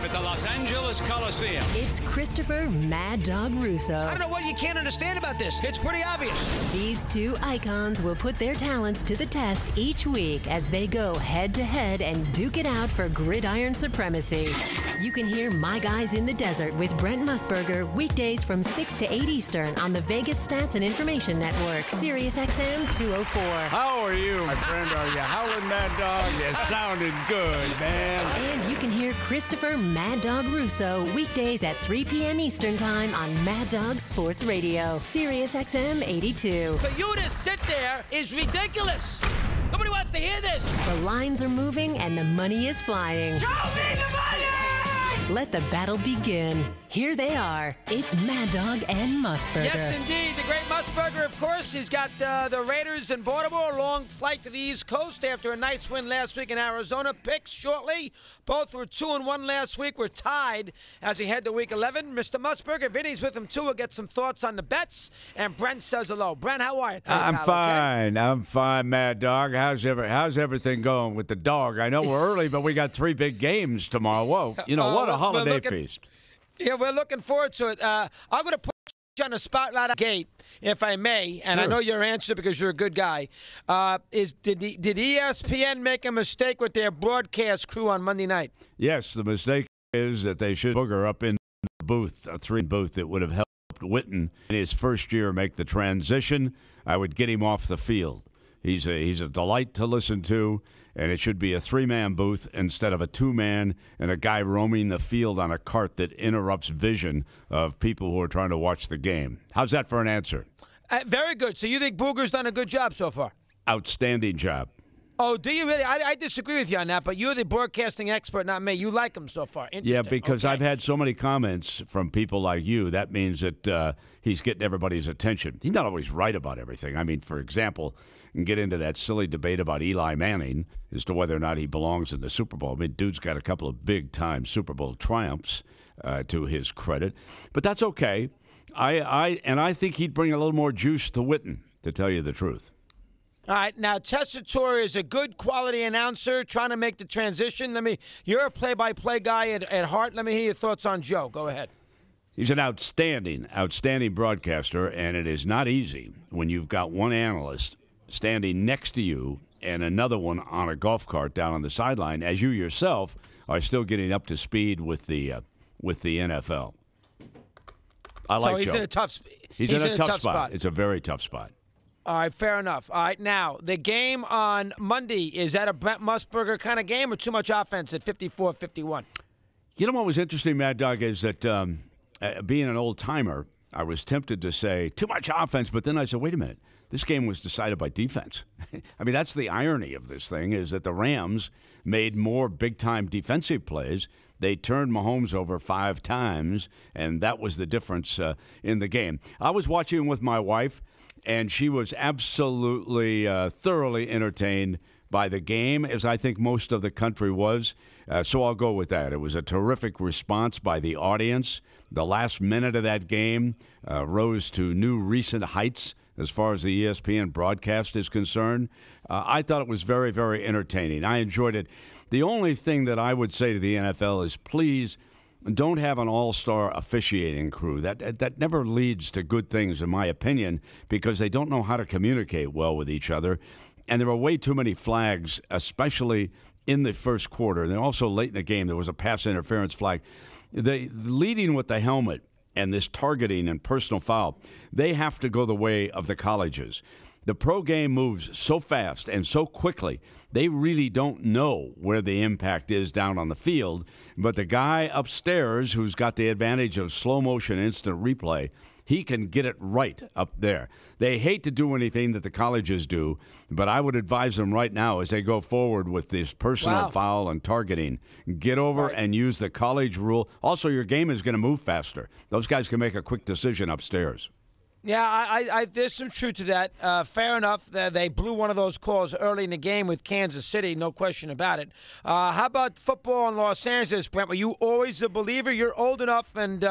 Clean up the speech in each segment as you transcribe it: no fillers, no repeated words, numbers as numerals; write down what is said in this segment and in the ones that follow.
live at the Los Angeles Coliseum. It's Christopher Mad Dog Russo. I don't know what you can't understand about this. It's pretty obvious. These two icons will put their talents to the test each week as they go head-to-head and duke it out for gridiron supremacy. You can hear My Guys in the Desert with Brent Musburger weekdays from 6 to 8 Eastern on the Vegas Stats and Information Network, Sirius XM 204. How are you, my friend? Are you howling, Mad Dog? You sounded good, man. And you can hear Christopher Mad Dog Russo weekdays at 3 p.m. Eastern Time on Mad Dog Sports Radio, Sirius XM 82. For you to sit there is ridiculous. Nobody wants to hear this. The lines are moving and the money is flying. Show me the money! Let the battle begin. Here they are. It's Mad Dog and Musburger. Yes, indeed. The great Musburger, of course. He's got the Raiders in Baltimore. A long flight to the East Coast after a nice win last week in Arizona. Picks shortly. Both were 2-1 last week. We're tied as we head to Week 11. Mr. Musburger, Vinny's with him, too. We'll get some thoughts on the bets. And Brent says hello. Brent, how are you today, I'm pal, fine. okay? I'm fine, Mad Dog. How's everything going with the dog? I know we're early, but we got 3 big games tomorrow. Whoa, what a holiday feast. Yeah, we're looking forward to it. I'm going to put you on the spotlight gate, if I may, and Sure. I know your answer because you're a good guy. Did ESPN make a mistake with their broadcast crew on Monday night? Yes, the mistake is that they should booger up in the booth, a 3 booth that would have helped Witten in his first year make the transition. I would get him off the field. He's a delight to listen to, and it should be a 3-man booth instead of a 2-man and a guy roaming the field on a cart that interrupts vision of people who are trying to watch the game. How's that for an answer? Very good. So you think Booger's done a good job so far? Outstanding job. Oh, do you really? I disagree with you on that, but you're the broadcasting expert, not me. You like him so far. Yeah, because okay. I've had so many comments from people like you. That means that he's getting everybody's attention. He's not always right about everything. I mean, for example, and get into that silly debate about Eli Manning as to whether or not he belongs in the Super Bowl. I mean, dude's got a couple of big-time Super Bowl triumphs to his credit. But that's okay. I think he'd bring a little more juice to Witten, to tell you the truth. All right, now Tessitore is a good quality announcer trying to make the transition. You're a play-by-play guy at heart. Let me hear your thoughts on Joe. Go ahead. He's an outstanding broadcaster, and it is not easy when you've got one analyst standing next to you and another one on a golf cart down on the sideline, as you yourself are still getting up to speed with the NFL. I like Joe. So he's in a tough He's in a tough spot. It's a very tough spot. All right, fair enough. All right, now, the game on Monday, is that a Brent Musburger kind of game or too much offense at 54-51? You know what was interesting, Mad Dog, is that being an old-timer, I was tempted to say too much offense, but then I said, wait a minute, this game was decided by defense. I mean, that's the irony of this thing, is that the Rams made more big-time defensive plays. They turned Mahomes over 5 times, and that was the difference in the game. I was watching with my wife, and she was absolutely thoroughly entertained by the game, as I think most of the country was. So I'll go with that. It was a terrific response by the audience. The last minute of that game rose to new recent heights as far as the ESPN broadcast is concerned. I thought it was very, very entertaining. I enjoyed it. The only thing that I would say to the NFL is please don't have an all-star officiating crew. That never leads to good things, in my opinion, because they don't know how to communicate well with each other. And there were way too many flags, especially in the first quarter. And then also late in the game, there was a pass interference flag. Leading with the helmet and this targeting and personal foul, they have to go the way of the colleges. The pro game moves so fast and so quickly, they really don't know where the impact is down on the field. But the guy upstairs who's got the advantage of slow motion instant replay, he can get it right up there. They hate to do anything that the colleges do, but I would advise them right now as they go forward with this personal foul and targeting, get over and use the college rule. Also, your game is going to move faster. Those guys can make a quick decision upstairs. Yeah, there's some truth to that. Fair enough. They blew one of those calls early in the game with Kansas City, no question about it. How about football in Los Angeles, Brent? Were you always a believer? You're old enough and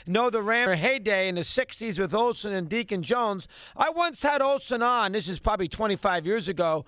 know the Rams heyday in the 60s with Olsen and Deacon Jones. I once had Olsen on. This is probably 25 years ago.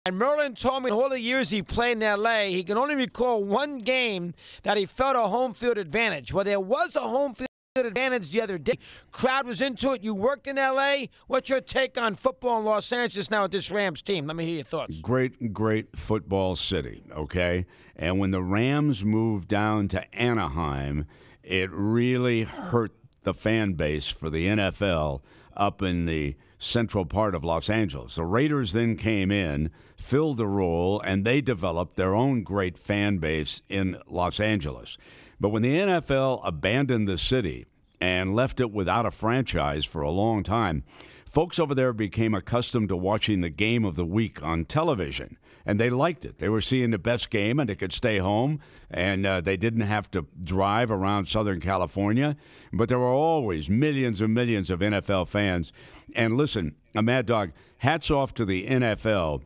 And Merlin told me in all the years he played in L.A., he can only recall one game that he felt a home field advantage. Well, there was a home field advantage the other day. Crowd was into it. You worked in L.A. What's your take on football in Los Angeles now with this Rams team? Let me hear your thoughts. Great football city, okay? And when the Rams moved down to Anaheim, it really hurt the fan base for the NFL up in the central part of Los Angeles. The Raiders then came in, filled the role, and they developed their own great fan base in Los Angeles. But when the NFL abandoned the city and left it without a franchise for a long time, folks over there became accustomed to watching the game of the week on television, and they liked it. They were seeing the best game, and they could stay home, and they didn't have to drive around Southern California. But there were always millions and millions of NFL fans. And listen, Mad Dog, hats off to the NFL.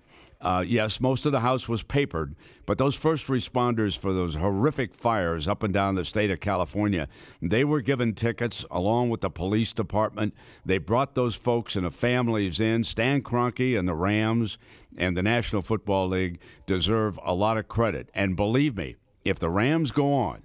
Yes, most of the house was papered, but those first responders for those horrific fires up and down the state of California, they were given tickets along with the police department. They brought those folks and the families in. Stan Kroenke and the Rams and the National Football League deserve a lot of credit. And believe me, if the Rams go on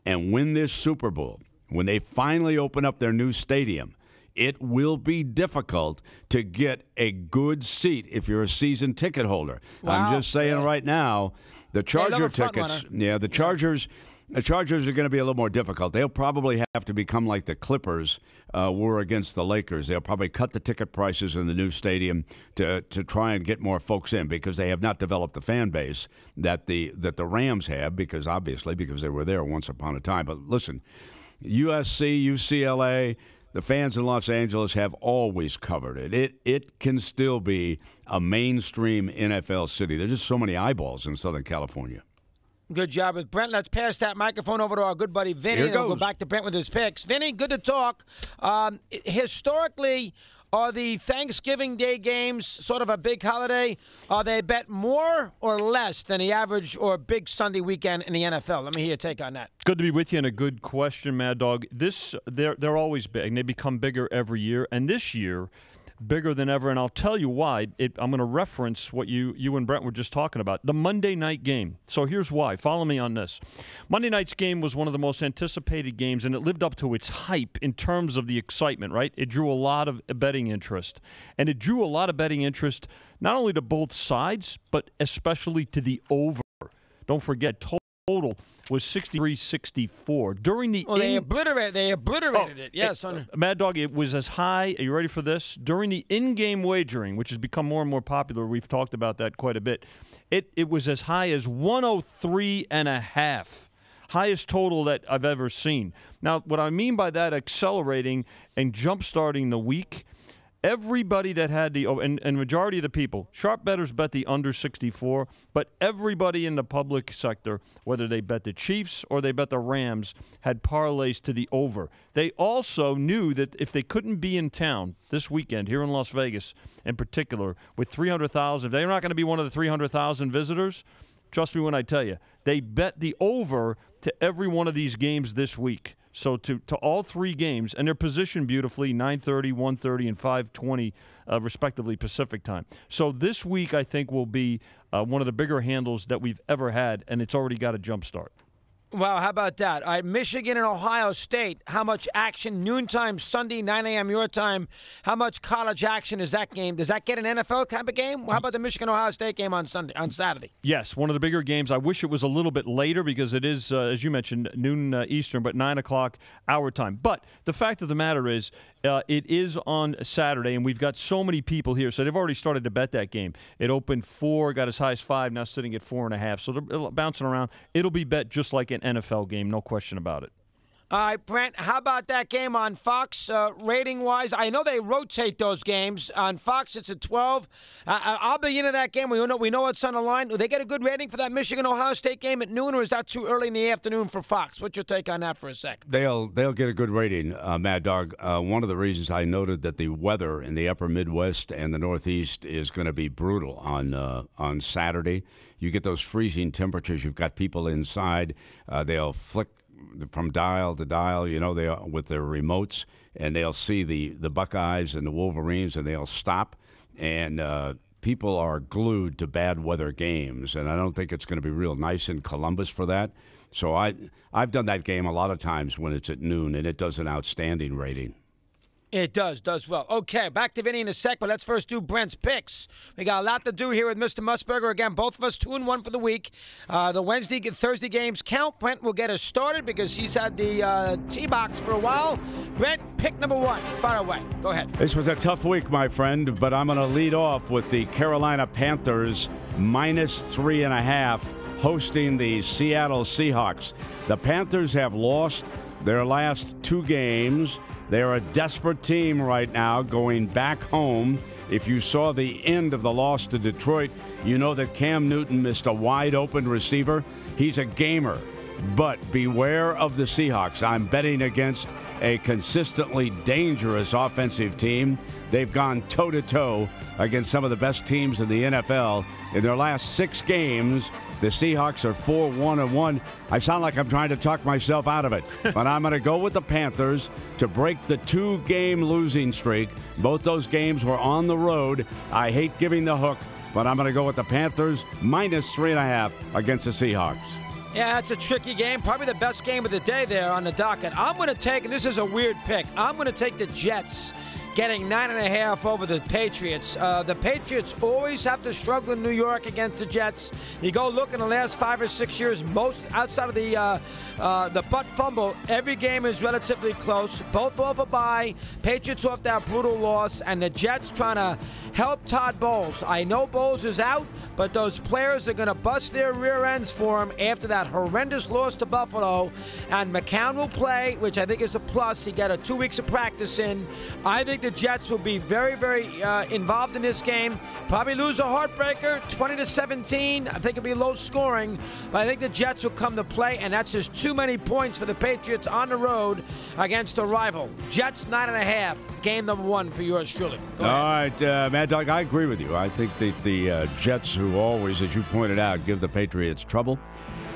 and win this Super Bowl, when they finally open up their new stadium, it will be difficult to get a good seat if you're a season ticket holder. Wow. I'm just saying right now, the Charger tickets, the Chargers are going to be a little more difficult. They'll probably have to become like the Clippers were against the Lakers. They'll probably cut the ticket prices in the new stadium to try and get more folks in because they have not developed the fan base that the Rams have because they were there once upon a time. But listen, USC, UCLA, the fans in Los Angeles have always covered it. It can still be a mainstream NFL city. There's just so many eyeballs in Southern California. Good job with Brent. Let's pass that microphone over to our good buddy Vinny. Here it goes. We'll go back to Brent with his picks. Vinny, good to talk. Historically, are the Thanksgiving Day games sort of a big holiday? Are they bet more or less than the average or big Sunday weekend in the NFL? Let me hear your take on that. Good to be with you, and a good question, Mad Dog. They're always big, and they become bigger every year. And this year, bigger than ever, and I'll tell you why. I'm going to reference what you and Brent were just talking about, the Monday night game. So here's why. Follow me on this. Monday night's game was one of the most anticipated games, and it lived up to its hype in terms of the excitement, right? It drew a lot of betting interest, and it drew a lot of betting interest not only to both sides, but especially to the over. Don't forget, total was 63-64. During the they obliterated it. Yes. Mad Dog, it was as high. Are you ready for this? During the in-game wagering, which has become more and more popular, we've talked about that quite a bit. It was as high as 103.5. Highest total that I've ever seen. Now, what I mean by that, accelerating and jump-starting the week, everybody that had and majority of the people, sharp bettors bet the under 64, but everybody in the public sector, whether they bet the Chiefs or they bet the Rams, had parlays to the over. They also knew that if they couldn't be in town this weekend, here in Las Vegas in particular, with 300,000, if they're not going to be one of the 300,000 visitors, trust me when I tell you, they bet the over to every one of these games this week. So to all three games, and they're positioned beautifully, 9:30, 1:30, and 5:20, respectively, Pacific time. So this week, I think, will be one of the bigger handles that we've ever had, and it's already got a jump start. Wow, how about that? All right, Michigan and Ohio State, how much action? Noontime Sunday, 9 a.m. your time. How much college action is that game? Does that get an NFL type of game? How about the Michigan-Ohio State game on Saturday? Yes, one of the bigger games. I wish it was a little bit later because it is, as you mentioned, noon Eastern, but 9 o'clock our time. But the fact of the matter is, it is on Saturday, and we've got so many people here, so they've already started to bet that game. It opened 4, got as high as 5, now sitting at 4.5. So they're bouncing around. It'll be bet just like an NFL game, no question about it. All right, Brent, how about that game on Fox, rating-wise? I know they rotate those games. On Fox, it's at 12. I'll be into that game. We know what's on the line. Do they get a good rating for that Michigan-Ohio State game at noon, or is that too early in the afternoon for Fox? What's your take on that for a sec? They'll get a good rating, Mad Dog. One of the reasons I noted that the weather in the upper Midwest and the Northeast is going to be brutal on Saturday. You get those freezing temperatures. You've got people inside. They'll flick from dial to dial, they with their remotes, and they'll see the Buckeyes and the Wolverines, and they'll stop, and people are glued to bad weather games, and I don't think it's going to be real nice in Columbus for that. So I've done that game a lot of times when it's at noon, and it does an outstanding rating. It does well. Okay, back to Vinny in a sec, but let's first do Brent's picks. We got a lot to do here with Mr. Musburger. Again, both of us 2-1 for the week. The Wednesday, Thursday games count. Brent will get us started because he's had the tee box for a while. Brent, pick number one. Fire away. Go ahead. This was a tough week, my friend, but I'm going to lead off with the Carolina Panthers -3.5 hosting the Seattle Seahawks. The Panthers have lost their last 2 games. They're a desperate team right now going back home. If you saw the end of the loss to Detroit, you know that Cam Newton missed a wide-open receiver. He's a gamer. But beware of the Seahawks. I'm betting against a consistently dangerous offensive team. They've gone toe-to-toe against some of the best teams in the NFL. In their last 6 games, the Seahawks are 4-1-1. I sound like I'm trying to talk myself out of it, but I'm going to go with the Panthers to break the 2-game losing streak. Both those games were on the road. I hate giving the hook, but I'm going to go with the Panthers -3.5 against the Seahawks. Yeah, that's a tricky game. Probably the best game of the day there on the docket. I'm going to take, and this is a weird pick, I'm going to take the Jets getting 9.5 over the Patriots. The Patriots always have to struggle in New York against the Jets. You go look in the last 5 or 6 years, most outside of the butt fumble, every game is relatively close. Both off a bye. Patriots off that brutal loss, and the Jets trying to help Todd Bowles. I know Bowles is out, but those players are going to bust their rear ends for him after that horrendous loss to Buffalo. And McCown will play, which I think is a plus. He got a 2 weeks of practice in. I think the Jets will be very, very involved in this game. Probably lose a heartbreaker, 20-17. I think it'll be low scoring, but I think the Jets will come to play, and that's just too many points for the Patriots on the road against a rival. Jets 9.5, game number 1 for yours truly. Go ahead. All right, MadDog, I agree with you. I think the Jets, who always, as you pointed out, give the Patriots trouble.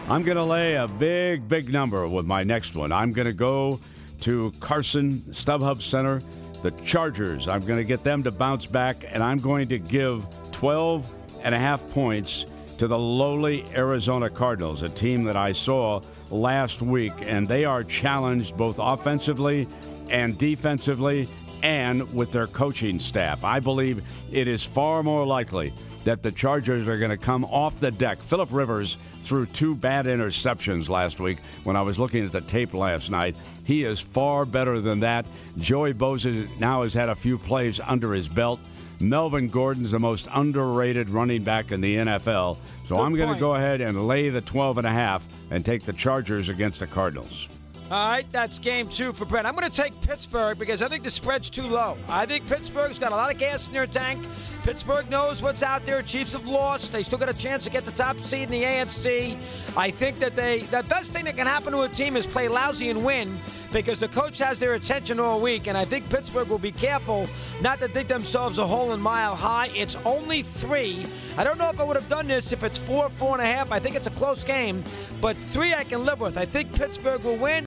I'm going to lay a big, big number with my next one. I'm going to go to Carson, StubHub Center, the Chargers. I'm going to get them to bounce back, and I'm going to give 12.5 points to the lowly Arizona Cardinals, a team that I saw last week, and they are challenged both offensively and defensively and with their coaching staff. I believe it is far more likely that the Chargers are going to come off the deck. Phillip Rivers threw 2 bad interceptions last week when I was looking at the tape last night. He is far better than that. Joey Bosa now has had a few plays under his belt. Melvin Gordon's the most underrated running back in the NFL. So I'm going to go ahead and lay the 12.5 and take the Chargers against the Cardinals. All right, that's game 2 for Brent. I'm going to take Pittsburgh because I think the spread's too low. I think Pittsburgh's got a lot of gas in their tank. Pittsburgh knows what's out there. Chiefs have lost. They still got a chance to get the top seed in the AFC. I think that the best thing that can happen to a team is play lousy and win because the coach has their attention all week, and I think Pittsburgh will be careful not to dig themselves a hole in Mile High. It's only 3. I don't know if I would have done this if it's 4, 4.5. I think it's a close game, but 3 I can live with. I think Pittsburgh will win.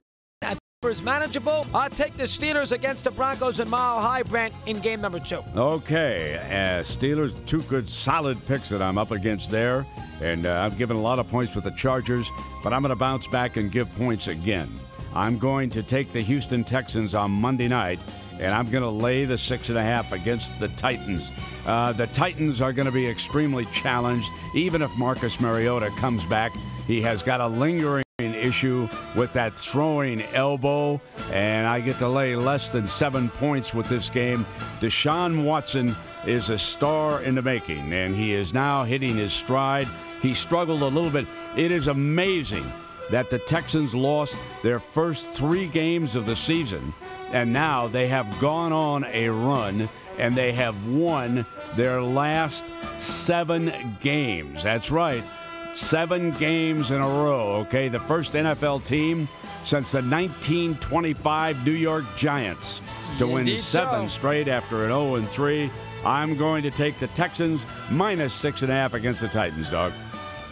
Is manageable. I'll take the Steelers against the Broncos in Mile High, Brent, in game number 2. Okay, Steelers, 2 good solid picks that I'm up against there, and I've given a lot of points with the Chargers, but I'm going to bounce back and give points again. I'm going to take the Houston Texans on Monday night, and I'm going to lay the 6.5 against the Titans. The Titans are going to be extremely challenged, even if Marcus Mariota comes back. He has got a lingering issue with that throwing elbow, and I get to lay less than 7 points with this game. Deshaun Watson is a star in the making, and he is now hitting his stride. He struggled a little bit. It is amazing that the Texans lost their first 3 games of the season, and now they have gone on a run, and they have won their last 7 games. That's right. 7 games in a row, okay? The first NFL team since the 1925 New York Giants to win 7 straight after an 0-3. I'm going to take the Texans -6.5 against the Titans, dog.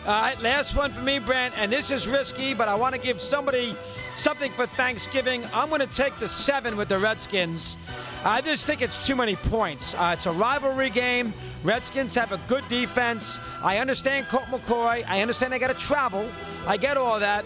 All right, last one for me, Brent, and this is risky, but I want to give somebody something for Thanksgiving. I'm going to take the 7 with the Redskins. I just think it's too many points. It's a rivalry game. Redskins have a good defense. I understand Colt McCoy. I understand they got to travel. I get all that.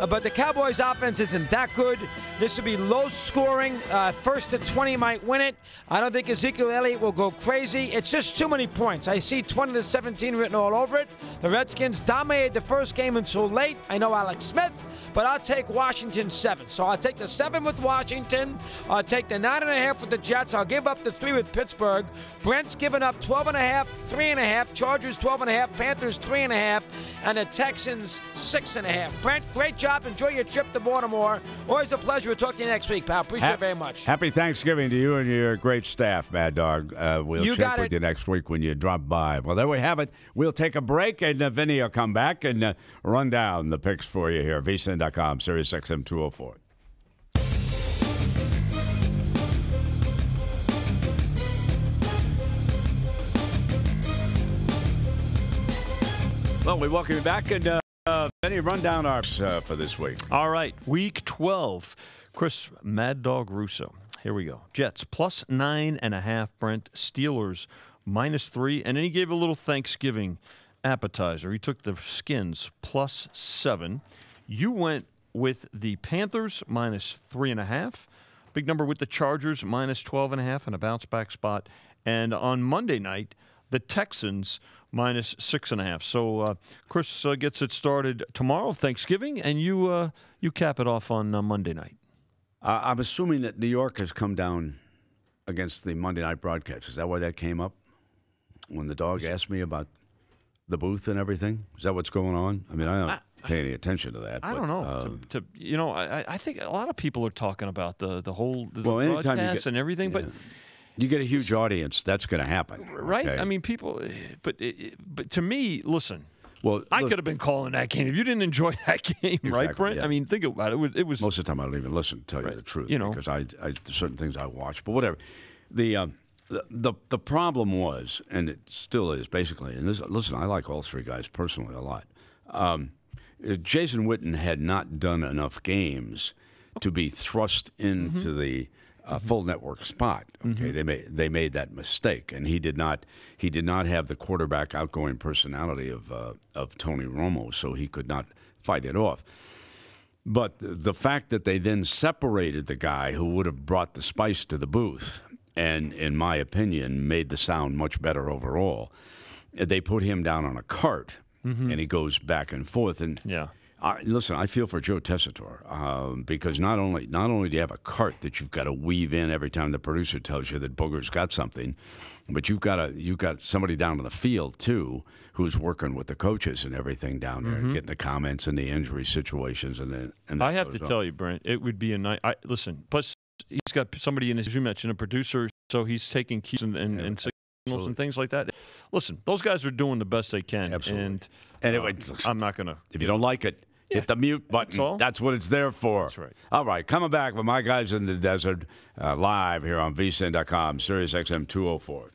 But the Cowboys' offense isn't that good. This will be low scoring. First to 20 might win it. I don't think Ezekiel Elliott will go crazy. It's just too many points. I see 20-17 written all over it. The Redskins dominated the first game until late. I know Alex Smith, but I'll take Washington 7. So I'll take the 7 with Washington. I'll take the 9.5 with the Jets. I'll give up the 3 with Pittsburgh. Brent's given up 12.5, 3.5. Chargers 12.5, Panthers 3.5, and the Texans 6.5. Brent, great job. Enjoy your trip to Baltimore. Always a pleasure. We'll talk to you next week, pal. Appreciate it very much. Happy Thanksgiving to you and your great staff, Mad Dog. We'll check with you next week when you drop by. Well, there we have it. We'll take a break, and Vinny will come back and run down the picks for you here. VSiN.com, Sirius XM 204. Well, we welcome you back, and Benny, run down our for this week. All right, week 12. Chris, Mad Dog Russo. Here we go. Jets plus 9.5. Brent. Steelers -3. And then he gave a little Thanksgiving appetizer. He took the Skins plus 7. You went with the Panthers -3.5. Big number with the Chargers -12.5 and a bounce back spot. And on Monday night, the Texans -6.5. So Chris gets it started tomorrow, Thanksgiving, and you cap it off on Monday night. I'm assuming that New York has come down against the Monday night broadcast. Is that why that came up when the dog asked me about the booth and everything? Is that what's going on? I mean, I don't pay any attention to that. I don't know. I think a lot of people are talking about the whole broadcast and everything, but. You get a huge audience, that's going to happen. Right? Okay? I mean, people, but to me, listen, well, I could have been calling that game. If you didn't enjoy that game, right, Brent? Yeah. I mean, think about it. It was most of the time I don't even listen, to tell you the truth, you know, because I there's certain things I watch, but whatever. The problem was, and it still is basically, and listen, I like all three guys personally a lot. Jason Witten had not done enough games to be thrust into the full network spot. Okay, they made that mistake, and he did not have the quarterback outgoing personality of Tony Romo, so he could not fight it off. But the fact that they then separated the guy who would have brought the spice to the booth, and in my opinion made the sound much better overall, they put him down on a cart, and he goes back and forth. And listen, I feel for Joe Tessitore because not only do you have a cart that you've got to weave in every time the producer tells you that Booger's got something, but you've got somebody down in the field too who's working with the coaches and everything down there, and getting the comments and the injury situations. And I have to tell you, Brent, it would be a nice. Listen, plus he's got somebody in his, as you mentioned, a producer, so he's taking keys and signals and things like that. Listen, those guys are doing the best they can. Absolutely. And I'm not going to. If you don't like it, hit the mute button. That's what it's there for. That's right. All right, coming back with my guys in the desert live here on VSiN.com, Sirius XM 204.